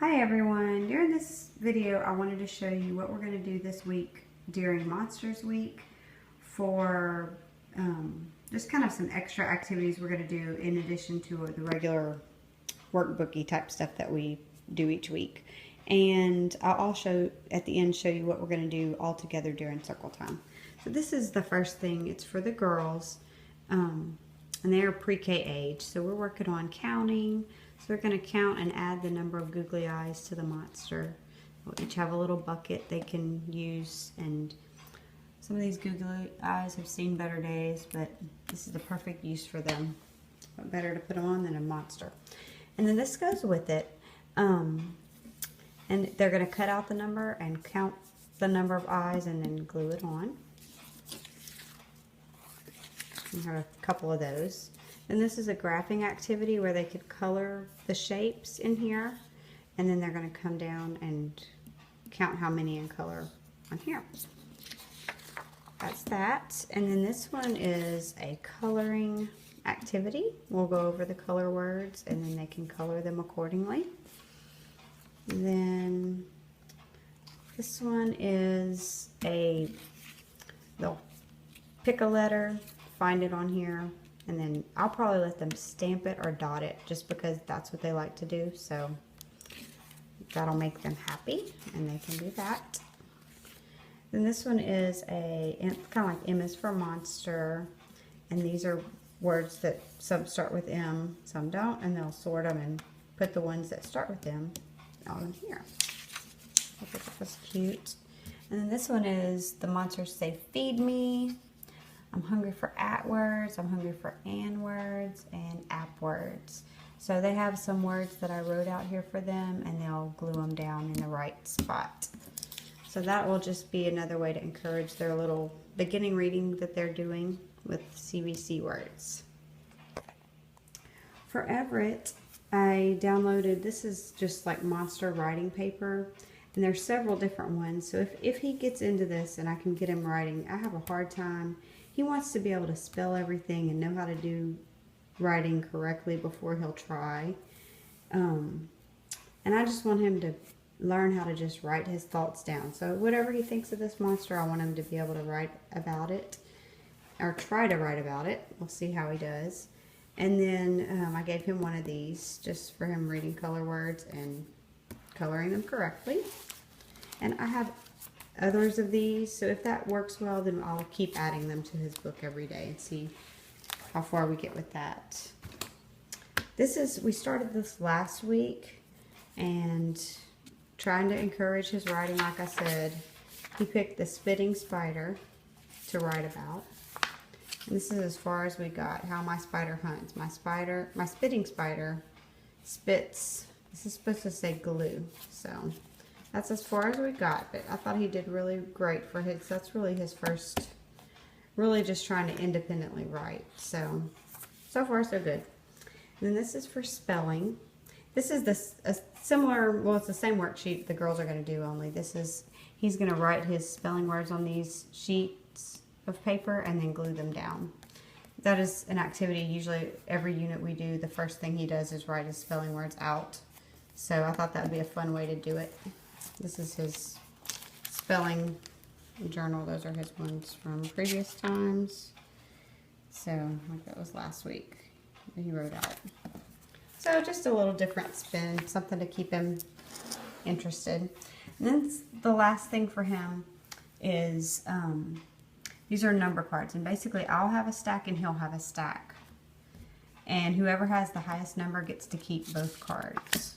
Hi everyone, during this video I wanted to show you what we're going to do this week during Monsters Week for just kind of some extra activities we're going to do in addition to the regular workbooky type stuff that we do each week. And I'll also at the end show you what we're going to do all together during circle time. So this is the first thing. It's for the girls and they're pre-K age, so we're working on counting. So we're going to count and add the number of googly eyes to the monster. We'll each have a little bucket they can use, and some of these googly eyes have seen better days, but this is the perfect use for them. What better to put them on than a monster? And then this goes with it. And they're going to cut out the number and count the number of eyes and then glue it on. We have a couple of those. And this is a graphing activity where they could color the shapes in here, and then they're going to come down and count how many in color on here. That's that. And then this one is a coloring activity. We'll go over the color words and then they can color them accordingly. And then this one is they'll pick a letter, find it on here, and then I'll probably let them stamp it or dot it just because that's what they like to do. So that'll make them happy and they can do that. Then this one is kind of like M is for monster. And these are words that some start with M, some don't. And they'll sort them and put the ones that start with M on here. I think that was cute. And then this one is the monsters say feed me. I'm hungry for at words, I'm hungry for an words, and app words. So they have some words that I wrote out here for them, and they'll glue them down in the right spot. So that will just be another way to encourage their little beginning reading that they're doing with CBC words. For Everett, I downloaded, this is just like monster writing paper, and there's several different ones. So if he gets into this and I can get him writing, I have a hard time. He wants to be able to spell everything and know how to do writing correctly before he'll try. And I just want him to learn how to just write his thoughts down. So whatever he thinks of this monster, I want him to be able to write about it, or try to write about it. We'll see how he does. And then I gave him one of these just for him reading color words and coloring them correctly. And I have others of these, so if that works well, then I'll keep adding them to his book every day and see how far we get with that. We started this last week and trying to encourage his writing. Like I said, he picked the spitting spider to write about, and this is as far as we got. How my spider hunts. My spitting spider spits. This is supposed to say glue, so that's as far as we got, but I thought he did really great for his, that's really his first, really just trying to independently write. So far so good. And then this is for spelling. This is a similar, well, it's the same worksheet the girls are going to do, only he's going to write his spelling words on these sheets of paper and then glue them down. That is an activity, usually every unit we do, the first thing he does is write his spelling words out. So I thought that would be a fun way to do it. This is his spelling journal. Those are his ones from previous times. So, like that was last week that he wrote out. So just a little different spin, something to keep him interested. And then the last thing for him is, these are number cards. And basically I'll have a stack and he'll have a stack. And whoever has the highest number gets to keep both cards.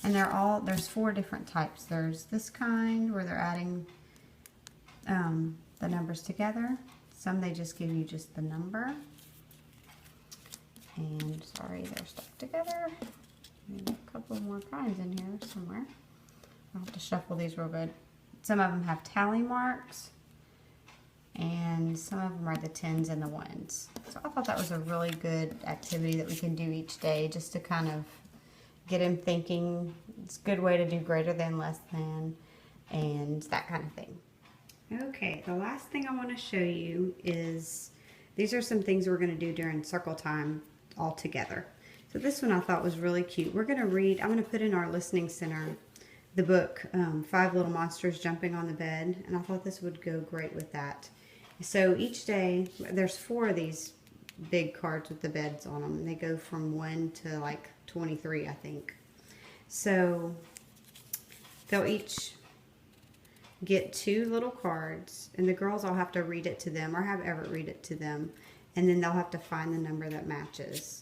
And there's 4 different types. There's this kind where they're adding the numbers together. Some they just give you just the number. And sorry, they're stuck together. There's a couple more kinds in here somewhere. I'll have to shuffle these real good. Some of them have tally marks. And some of them are the 10s and the 1s. So I thought that was a really good activity that we can do each day just to kind of get him thinking. It's a good way to do greater than, less than, and that kind of thing. Okay, the last thing I want to show you is, these are some things we're going to do during circle time all together. So this one I thought was really cute. We're going to read, I'm going to put in our listening center the book, Five Little Monsters Jumping on the Bed. And I thought this would go great with that. So each day, there's 4 of these big cards with the beds on them. And they go from 1 to like 23, I think. So they'll each get 2 little cards. And the girls all have to read it to them or have Everett read it to them. And then they'll have to find the number that matches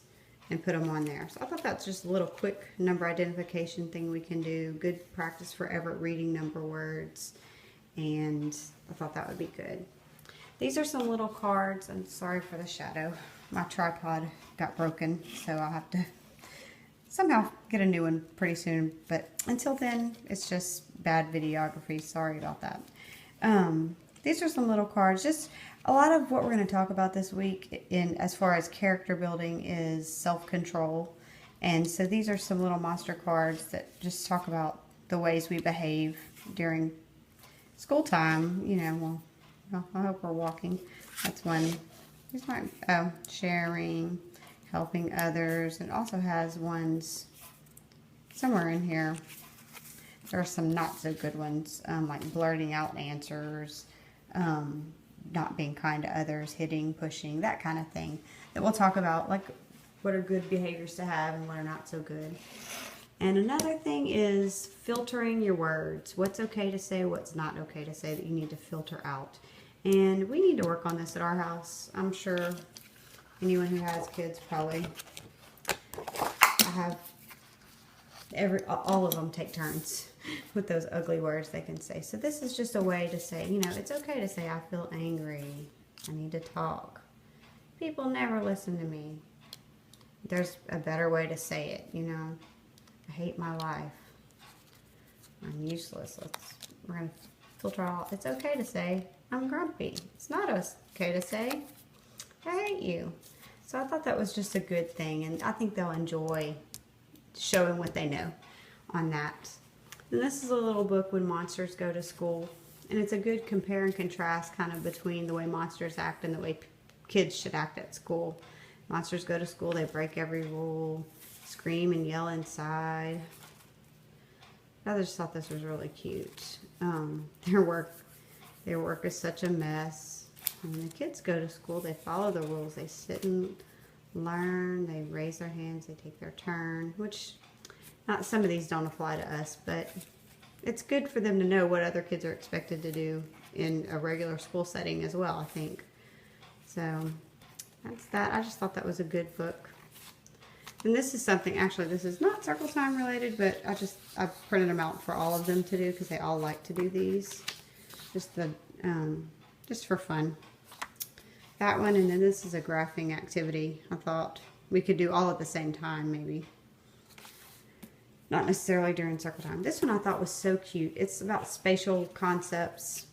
and put them on there. So I thought that's just a little quick number identification thing we can do. Good practice for Everett reading number words. And I thought that would be good. These are some little cards. I'm sorry for the shadow. My tripod got broken, so I'll have to somehow get a new one pretty soon. But until then, it's just bad videography. Sorry about that. These are some little cards. Just a lot of what we're going to talk about this week in as far as character building is self-control. And so these are some little monster cards that just talk about the ways we behave during school time. You know, well, I hope we're walking. That's one. Here's my sharing, helping others. It also has ones somewhere in here. There are some not so good ones, like blurting out answers, not being kind to others, hitting, pushing, that kind of thing. That we'll talk about, like what are good behaviors to have and what are not so good. And another thing is filtering your words. What's okay to say, what's not okay to say that you need to filter out. And we need to work on this at our house. I'm sure anyone who has kids probably, I have all of them take turns with those ugly words they can say. So this is just a way to say, you know, it's okay to say I feel angry. I need to talk. People never listen to me. There's a better way to say it, you know. I hate my life. I'm useless. We're going to filter out. It's okay to say I'm grumpy. It's not okay to say I hate you. So I thought that was just a good thing, and I think they'll enjoy showing what they know on that. And this is a little book when monsters go to school, and it's a good compare and contrast kind of between the way monsters act and the way kids should act at school. Monsters go to school, they break every rule, scream and yell inside. I just thought this was really cute. Their work is such a mess. When the kids go to school, they follow the rules. They sit and learn, they raise their hands, they take their turn, which not some of these don't apply to us, but it's good for them to know what other kids are expected to do in a regular school setting as well, I think. So that's that. I just thought that was a good book. And this is something, actually this is not circle time related, but I printed them out for all of them to do because they all like to do these. Just for fun. That one, and then this is a graphing activity. I thought we could do all at the same time, maybe. Not necessarily during circle time. This one I thought was so cute. It's about spatial concepts.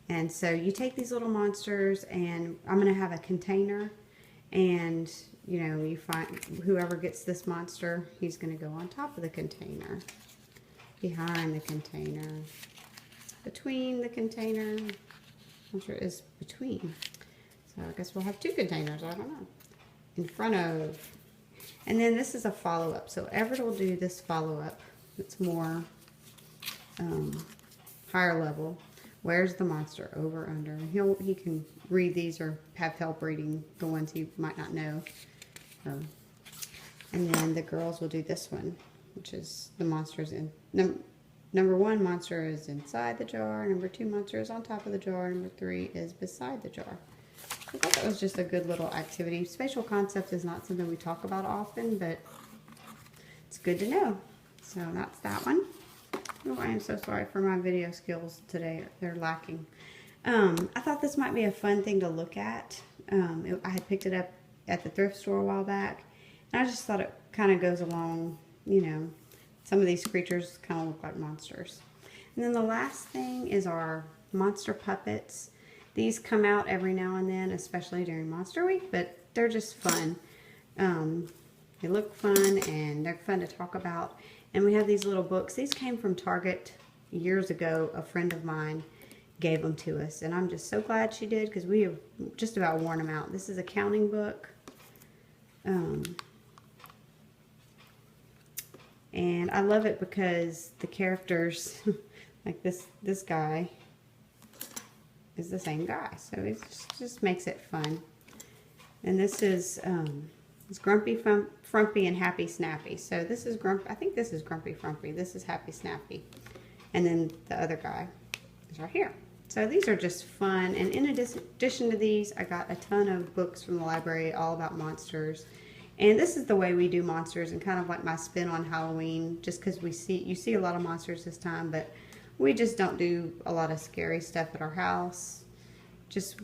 And so you take these little monsters, and I'm going to have a container, and you know, you find whoever gets this monster, he's going to go on top of the container, behind the container, between the container. Monster is between. So I guess we'll have 2 containers, I don't know. In front of. And then this is a follow-up. So Everett will do this follow-up. It's more higher level. Where's the monster? Over, under. He can read these or have help reading the ones he might not know. And then the girls will do this one, which is the monsters in. Number 1 monster is inside the jar. Number 2 monster is on top of the jar. Number 3 is beside the jar. I thought that was just a good little activity. Spatial concept is not something we talk about often, but it's good to know. So that's that one. Oh, I am so sorry for my video skills today. They're lacking. I thought this might be a fun thing to look at. I had picked it up at the thrift store a while back, and I just thought it kind of goes along, you know, some of these creatures kind of look like monsters. And then the last thing is our monster puppets. These come out every now and then, especially during Monster Week, but they're just fun. They look fun, and they're fun to talk about. And we have these little books. These came from Target years ago. A friend of mine gave them to us, and I'm just so glad she did, because we have just about worn them out. This is a counting book. And I love it because the characters, like this guy, is the same guy. So it just makes it fun. And this is it's Grumpy Frumpy and Happy Snappy. So this is I think this is Grumpy Frumpy. This is Happy Snappy. And then the other guy is right here. So these are just fun. And in addition to these, I got a ton of books from the library all about monsters. And this is the way we do monsters and kind of like my spin on Halloween, just because you see a lot of monsters this time, but we just don't do a lot of scary stuff at our house. Just,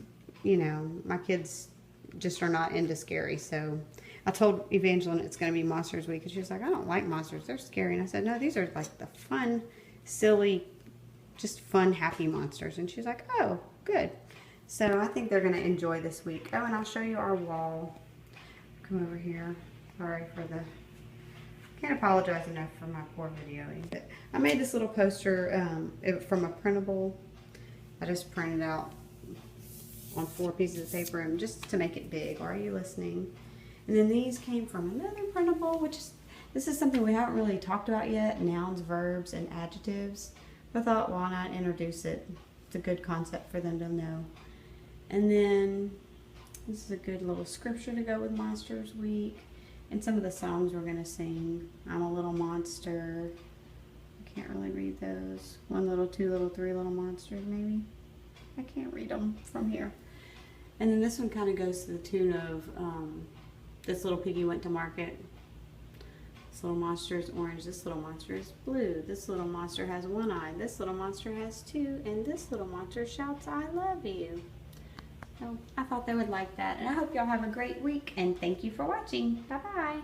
you know, my kids just are not into scary. So I told Evangeline it's going to be Monsters Week, and she was like, I don't like monsters. They're scary. And I said, no, these are like the fun, silly, just fun, happy monsters. And she's like, oh, good. So I think they're going to enjoy this week. Oh, and I'll show you our wall. Come over here. Sorry for the... Can't apologize enough for my poor videoing. But I made this little poster from a printable. I just printed out on 4 pieces of paper and just to make it big. Are you listening? And then these came from another printable, which is... This is something we haven't really talked about yet. Nouns, verbs, and adjectives. I thought, why not introduce it? It's a good concept for them to know. And then... This is a good little scripture to go with Monsters Week. And some of the songs we're going to sing. I'm a little monster. I can't really read those. 1 little, 2 little, 3 little monsters maybe. I can't read them from here. And then this one kind of goes to the tune of this little piggy went to market. This little monster is orange. This little monster is blue. This little monster has 1 eye. This little monster has 2. And this little monster shouts, I love you. So I thought they would like that. And I hope y'all have a great week. And thank you for watching. Bye-bye.